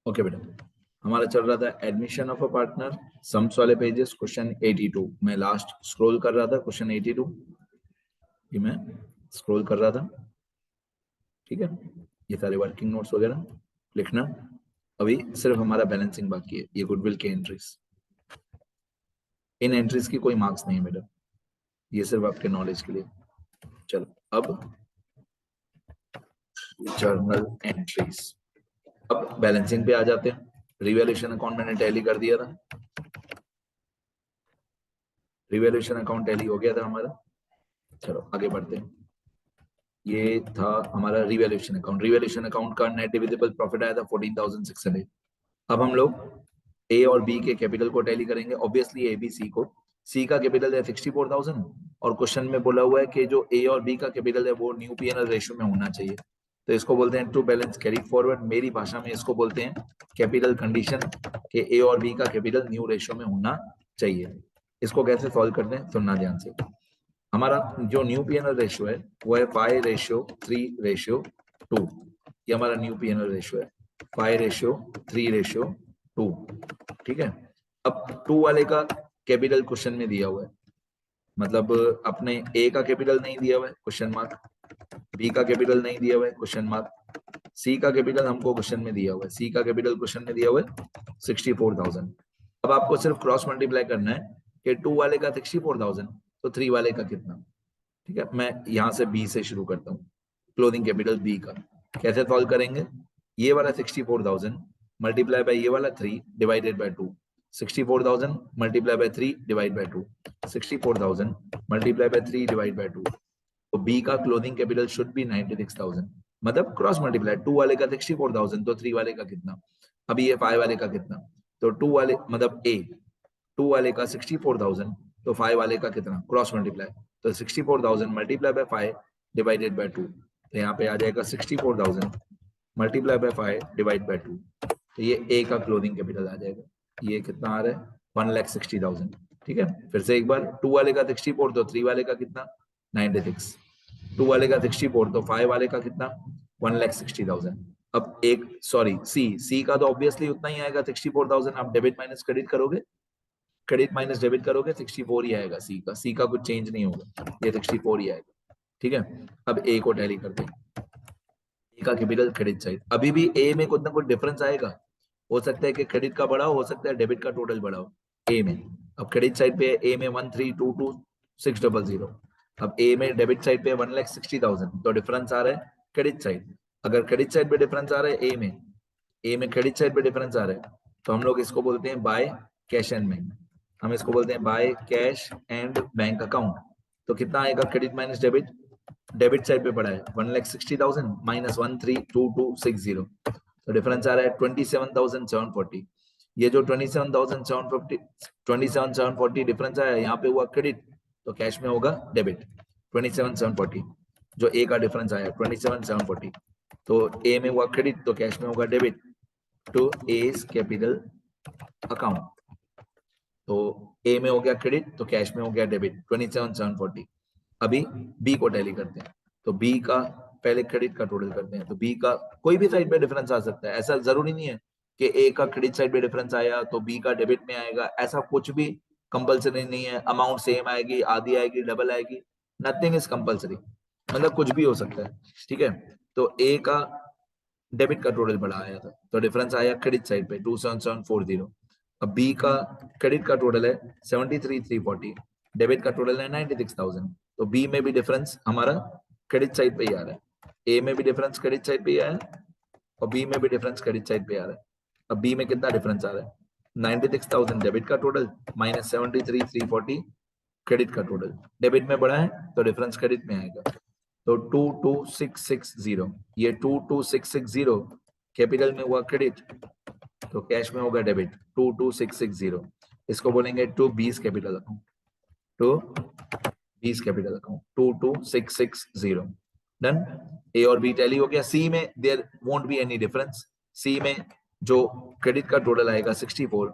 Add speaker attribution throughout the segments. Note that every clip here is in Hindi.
Speaker 1: ओके बेटा, हमारा चल रहा था admission of a partner, sums वाले पेजेस, क्वेश्चन 82। मैं लास्ट स्क्रॉल कर रहा था क्वेश्चन 82, ये मैं स्क्रॉल कर रहा था। ठीक है, ये सारे वर्किंग नोट्स वगैरह लिखना। अभी सिर्फ हमारा बैलेंसिंग बाकी है, ये गुडविल के एंट्रीज। इन एंट्रीज की कोई मार्क्स नहीं है बेटा, ये सिर्फ आपके नॉलेज के लिए। चलो अब जर्नल एंट्रीज। अब बैलेंसिंग पे आ जाते हैं। रिवैल्यूएशन अकाउंट मैंने टैली कर दिया था, रिवैल्यूएशन अकाउंट टैली हो गया था हमारा। चलो आगे बढ़ते हैं। ये था हमारा रिवैल्यूएशन अकाउंट। रिवैल्यूएशन अकाउंट का नेट डिविजिबल प्रॉफिट आया था 14,600। अब हम लोग ए और बी के कैपिटल को टैली करेंगे। ऑब्वियसली ए बी सी को, सी का कैपिटल है 64,000 और क्वेश्चन में बोला हुआ है कि जो ए और बी का कैपिटल है वो न्यू पीएनएल रेशियो में होना चाहिए। तो इसको बोलते हैं टू बैलेंस कैरी फॉरवर्ड। मेरी भाषा में इसको बोलते हैं कैपिटल कंडीशन कि ए और बी का कैपिटल न्यू रेशियो में होना चाहिए। इसको कैसे सॉल्व करते हैं सुनना ध्यान से। हमारा जो न्यू पीएनएल रेशियो है वो है 5:3:2। ये हमारा न्यू पीएनएल रेशियो है 5:3:2। ठीक है, अब 2 वाले का कैपिटल क्वेश्चन में दिया हुआ है, मतलब अपने ए का कैपिटल नहीं दिया हुआ है क्वेश्चन मार्क, बी का कैपिटल नहीं दिया हुआ है क्वेश्चन मार्क, सी का कैपिटल हमको क्वेश्चन में दिया हुआ है, सी का कैपिटल क्वेश्चन में दिया हुआ है 64,000। अब आपको सिर्फ क्रॉस मल्टीप्लाई करना है कि 2 वाले का 64,000 तो 3 वाले का कितना। ठीक है, मैं यहां से बी से शुरू करता हूँ। क्लोजिंग कैपिटल बी का कैसे सॉल्व करेंगे। ये वाला 64,000 मल्टीप्लाई बाय ये वाला 3 divided by 2। 64,000 multiply by 3 divide by 2। 64,000 multiply by 3 divide by 2। तो बी का क्लोजिंग कैपिटल शुड बी 96,000। मतलब क्रॉस मल्टीप्लाई, 2 वाले का 64,000 तो 3 वाले का कितना। अभी ये 5 वाले का कितना, तो 2 वाले मतलब ए 2 वाले का 64,000 तो 5 वाले का कितना, क्रॉस मल्टीप्लाई। तो 64,000 मल्टीप्लाई बाय 5 डिवाइडेड बाय 2, तो यहाँ पे आ जाएगा 64,000 मल्टीप्लाई बाय 5 डिवाइड बाय 2। तो ये ए का क्लोजिंग कैपिटल आ जाएगा। ये कितना आ रहा है 1,60,000। ठीक है, फिर से एक बार, 2 वाले का 64 तो 3 वाले का कितना 96। 2 वाले का 64 तो 5 वाले का कितना 1,60,000। अब एक सॉरी सी का तो ऑब्वियसली उतना ही आएगा 64,000। आप डेबिट माइनस क्रेडिट करोगे, क्रेडिट माइनस डेबिट करोगे 64 ही आएगा सी का, सी का कुछ चेंज नहीं होगा, ये 64 ही आएगा। ठीक है, अब ए को टैली करते हैं। ए का कैपिटल क्रेडिट साइड, अभी भी ए में कुछ ना कुछ डिफरेंस आएगा। हो सकता है कि क्रेडिट का बढ़ा हो सकता है डेबिट का टोटल बढ़ा हो ए में। अब क्रेडिट साइड पे ए में 1322,600। अब ए में डेबिट साइड पे 1,60,000 तो डिफरेंस आ रहा है क्रेडिट साइड। अगर क्रेडिट साइड पे डिफरेंस आ रहा है ए में क्रेडिट साइड पे डिफरेंस आ रहा है तो हम लोग इसको बोलते हैं बाय कैश एंड बैंक। हम इसको बोलते हैं by cash and bank account. तो कितना आएगा credit minus debit, debit side पे पड़ा है 1,60,000 माइनस 132260, तो डिफरेंस आ रहा है 27,740। ये जो 27,740 डिफरेंस आया यहाँ पे हुआ क्रेडिट तो कैश में होगा डेबिट 27,740। जो ए का डिफरेंस आया 27,740 तो ए में हुआ क्रेडिट तो कैश में होगा debit to as capital account. तो ए में हो गया क्रेडिट तो कैश में हो गया डेबिट 27,740। अभी बी को टैली करते हैं, तो बी का पहले क्रेडिट का टोटल करते हैं। तो बी का कोई भी साइड पे डिफरेंस आ सकता है, ऐसा जरूरी नहीं है कि ए का क्रेडिट साइड पे डिफरेंस आया तो बी का डेबिट में आएगा, ऐसा कुछ भी कंपलसरी नहीं है। अमाउंट सेम आएगी, आधी आएगी, डबल आएगी, नथिंग इज कंपलसरी, मतलब कुछ भी हो सकता है। ठीक है, तो ए का डेबिट का टोटल बड़ा आया था तो डिफरेंस आया क्रेडिट साइड पे 27,740। अब बी का क्रेडिट का टोटल है 73,340, डेबिट का टोटल है 96,000। तो बी में भी डिफरेंस हमारा क्रेडिट साइड पे ही आ रहा है, ए में भी डिफरेंस क्रेडिट साइड पे ही आया है और बी में भी डिफरेंस क्रेडिट साइड पे आ रहा है। अब बी में कितना डिफरेंस आ रहा है 96,000 डेबिट का टोटल माइनस 73,340 क्रेडिट का टोटल। डेबिट में बढ़ा है तो डिफरेंस क्रेडिट में आएगा, तो 22,660, ये 22,660 कैपिटल में हुआ क्रेडिट तो कैश में होगा डेबिट 22,660। इसको बोलेंगे to B's capital account, to B's capital account 22,660। Done, A और बी टैली हो गया। सी में there won't be any difference, C में जो क्रेडिट का टोटल आएगा 64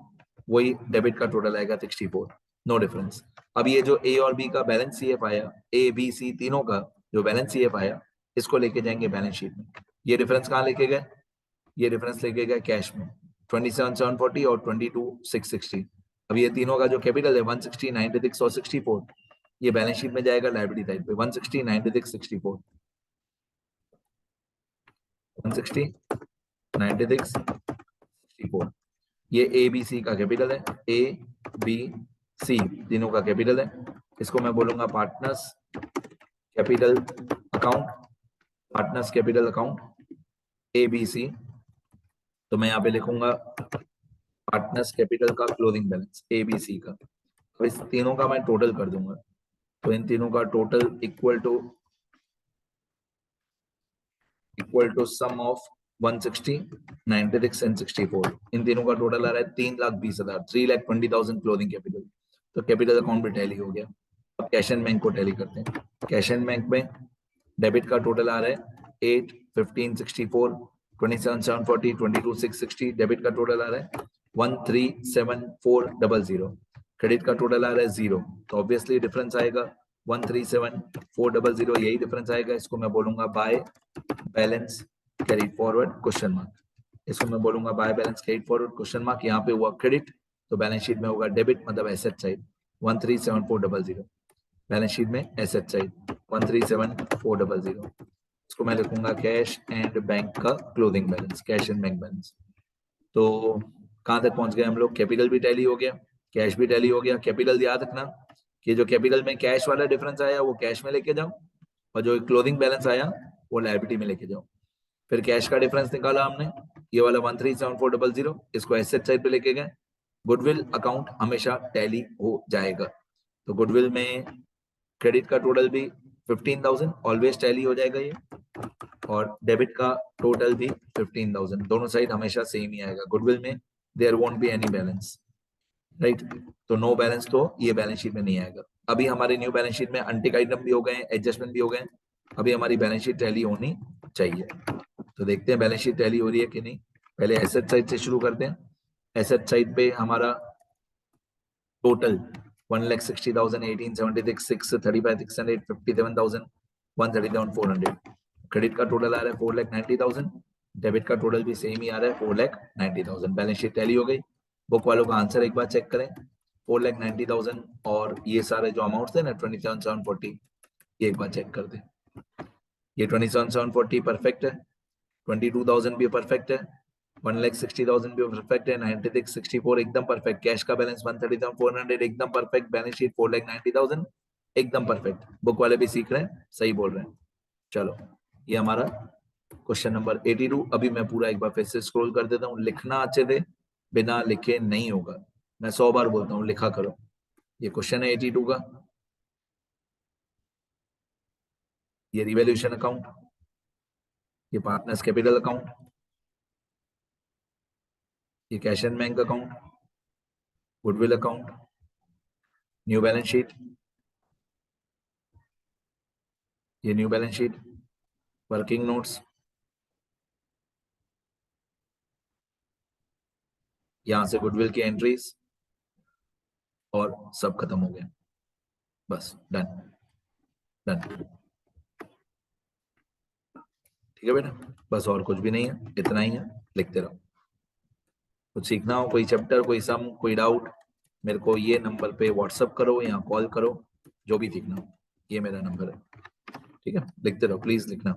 Speaker 1: वही डेबिट का टोटल आएगा 64, नो डिफरेंस। अब ये जो ए और बी का बैलेंस सीएफ आया, ए बी सी तीनों का जो बैलेंस सीएफ आया इसको लेके जाएंगे बैलेंस शीट में। ये डिफरेंस कहाँ लेके गए, ये डिफरेंस लेके गए कैश में 27,740 और 22,660। अब ये तीनों का जो कैपिटल है 160, 96 और 64, ये बैलेंस शीट में जाएगा लायबिलिटी साइड पे 160, 96, 64, 160, 96, 64। ये ए बी सी का कैपिटल है, ए बी सी तीनों का कैपिटल है। इसको मैं बोलूंगा partners capital account, partners capital account A B C. तो मैं यहाँ पे लिखूंगा पार्टनर्स कैपिटल का closing balance A B C का। तो इस तीनों का मैं टोटल कर दूंगा, तो इन तीनों का total equal to sum of 160, 96 and 64। इन तीनों का टोटल आ रहा है 3,20,000, 3,20,000 क्लोजिंग कैपिटल। तो कैपिटल अकाउंट भी टैली हो गया। अब कैश एंड बैंक को टैली करते हैं। कैश एंड बैंक में डेबिट का टोटल आ रहा है 8, 15, 64, 27,740, 22,660। डेबिट का टोटल आ रहा है 1,37,400। क्रेडिट का टोटल आ रहा है 0, तो ऑब्वियसली डिफरेंस आएगा 1,37,400, यही डिफरेंस आएगा। इसको मैं बोलूंगा by balance carry forward question mark. इसको मैं बोलूंगा by balance carry forward question mark. यहाँ पे हुआ क्रेडिट, तो बैलेंस शीट में होगा डेबिट, मतलब एसेट साइड 1,37,400। बैलेंस शीट में एसेट साइड 1,37,400। इसको मैं लिखूंगा कैश एंड बैंक का closing balance, cash and bank balance. तो कहां तक पहुंच गए हम लोग? कैपिटल भी टैली हो गया, कैश भी टैली हो गया। कैपिटल याद रखना कि जो कैपिटल में कैश वाला डिफरेंस आया वो कैश में लेके जाओ, और जो क्लोजिंग बैलेंस आया वो लायबिलिटी में लेके जाओ। फिर कैश का डिफरेंस निकाला हमने, ये वाला 1,37,400, इसको एसेट साइड पे लेके गए। गुडविल अकाउंट हमेशा टैली हो जाएगा, तो गुडविल में क्रेडिट का टोटल भी 15,000 ऑलवेज टैली हो जाएगा ये, और डेबिट का टोटल भी 15,000, दोनों साइड हमेशा सेम ही आएगा। गुडविल में there won't be any balance, right. तो नो बैलेंस तो ये बैलेंस शीट में नहीं आएगा। अभी हमारे न्यू बैलेंस शीट में अनटिक आइटम भी हो गए, एडजस्टमेंट भी हो गए। अभी हमारी बैलेंस शीट टैली होनी चाहिए, तो देखते हैं बैलेंस शीट टैली हो रही है कि नहीं। पहले एसेट साइड से शुरू करते हैं। एसेट साइड पे हमारा टोटल 1,60,000, 1876, 635, 600, 57,000, 137,400। क्रेडिट का टोटल आ रहा है 4,90,000, डेबिट का टोटल भी सेम ही आ रहा है 4,90,000। बैलेंस शीट टैली हो गई। बुक वालों का आंसर एक बार चेक करें, 4,90,000 और ये सारे जो अमाउंट थे ना 27,740, ये एक बार चेक कर दें। ये 27,740 परफेक्ट है, 22,000 भी परफेक्ट है, 1,60,000 भी परफेक्ट है, 96, 64 एकदम परफेक्ट। कैश का बैलेंस 137,400 एकदम परफेक्ट। बैलेंस शीट 4,90,000 एकदम परफेक्ट। बुक वाले भी सीख रहे हैं, सही बोल रहे हैं। चलो, ये हमारा क्वेश्चन नंबर 82। अभी मैं पूरा एक बार फिर से स्क्रॉल कर देता हूँ। लिखना अच्छे से, बिना लिखे नहीं होगा, मैं 100 बार बोलता हूँ, लिखा करो। ये क्वेश्चन है 82 का। ये रिवैल्यूएशन अकाउंट, ये पार्टनर्स कैपिटल अकाउंट, ये cash and bank account, goodwill account, new balance sheet, ये new balance sheet, working notes, यहां से गुडविल की एंट्रीज, और सब खत्म हो गया। बस डन डन। ठीक है बेटा, बस और कुछ भी नहीं है, इतना ही है। लिखते रहो। कुछ सीखना हो, कोई चैप्टर, कोई सम, कोई डाउट, मेरे को ये नंबर पे व्हाट्सअप करो या कॉल करो, जो भी सीखना हो, ये मेरा नंबर है। ठीक है, लिखते रहो, प्लीज लिखना।